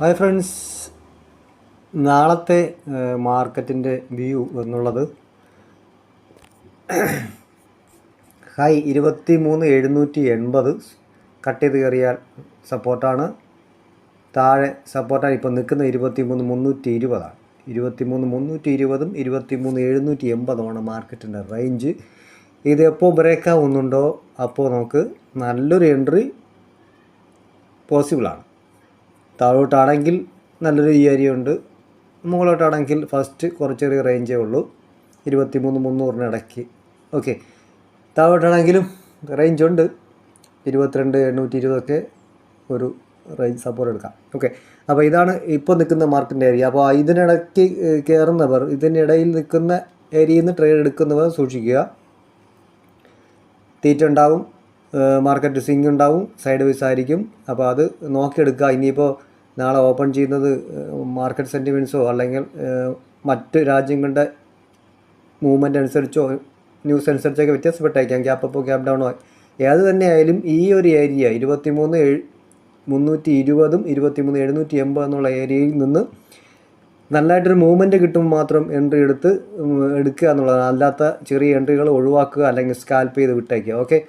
Hi friends, നാളത്തെ മാർക്കറ്റിൻ്റെ view എന്നുള്ളത് ഹൈ 23,780 കട്ട് ചെയ്ത് കയറിയാൽ സപ്പോർട്ടാണ്. താഴെ സപ്പോർട്ടാണ് ഇപ്പോൾ നിൽക്കുന്ന 23,320 23,320 23,780 മാർക്കറ്റിൻ്റെ റേഞ്ച്. ഇത് എപ്പോൾ ബ്രേക്ക് ആവുന്നുണ്ടോ അപ്പോൾ നമുക്ക് നല്ലൊരു എൻട്രി പോസിബിളാണ്. താഴോട്ടാണെങ്കിൽ നല്ലൊരു ഏരിയ ഉണ്ട്, മുകളിലോട്ടാണെങ്കിൽ ഫസ്റ്റ് കുറച്ച് ചെറിയ റേഞ്ചേ ഉള്ളൂ, 23,300 ഇടയ്ക്ക്. ഓക്കെ, താഴോട്ടാണെങ്കിലും റേഞ്ച് ഉണ്ട്, 22,820 ഒരു റേഞ്ച് സപ്പോർട്ട് എടുക്കാം. ഓക്കെ, അപ്പോൾ ഇതാണ് ഇപ്പോൾ നിൽക്കുന്ന മാർക്കറ്റിൻ്റെ ഏരിയ. അപ്പോൾ ഇതിനിടയ്ക്ക് കയറുന്നവർ, ഇതിനിടയിൽ നിൽക്കുന്ന ഏരിയയിൽ നിന്ന് ട്രേഡ് എടുക്കുന്നവർ സൂക്ഷിക്കുക. തീറ്റ ഉണ്ടാവും, മാർക്കറ്റ് സ്വിങ് ഉണ്ടാവും, സൈഡ് വൈസ് ആയിരിക്കും. അപ്പോൾ അത് നോക്കിയെടുക്കുക. ഇനിയിപ്പോൾ നാളെ ഓപ്പൺ ചെയ്യുന്നത് മാർക്കറ്റ് സെൻറ്റിമെൻറ്റ്സോ അല്ലെങ്കിൽ മറ്റ് രാജ്യങ്ങളുടെ മൂവ്മെൻറ്റ് അനുസരിച്ചോ ന്യൂസ് അനുസരിച്ചൊക്കെ വ്യത്യാസപ്പെട്ടേക്കാം. ഗ്യാപ്പ് അപ്പോ ഗ്യാപ്പ് ഡൗണോ ഏത് തന്നെ ആയാലും ഈ ഒരു ഏരിയ 23,320 23,780 എന്നുള്ള ഏരിയയിൽ നിന്ന് നല്ലതായിട്ടൊരു മൂവ്മെൻറ്റ് കിട്ടുമ്പോൾ മാത്രം എൻട്രി എടുക്കുക എന്നുള്ളതാണ്. അല്ലാത്ത ചെറിയ എൻട്രികൾ ഒഴിവാക്കുക അല്ലെങ്കിൽ സ്കാൽപ്പ് ചെയ്ത് വിട്ടേക്കുക. ഓക്കെ.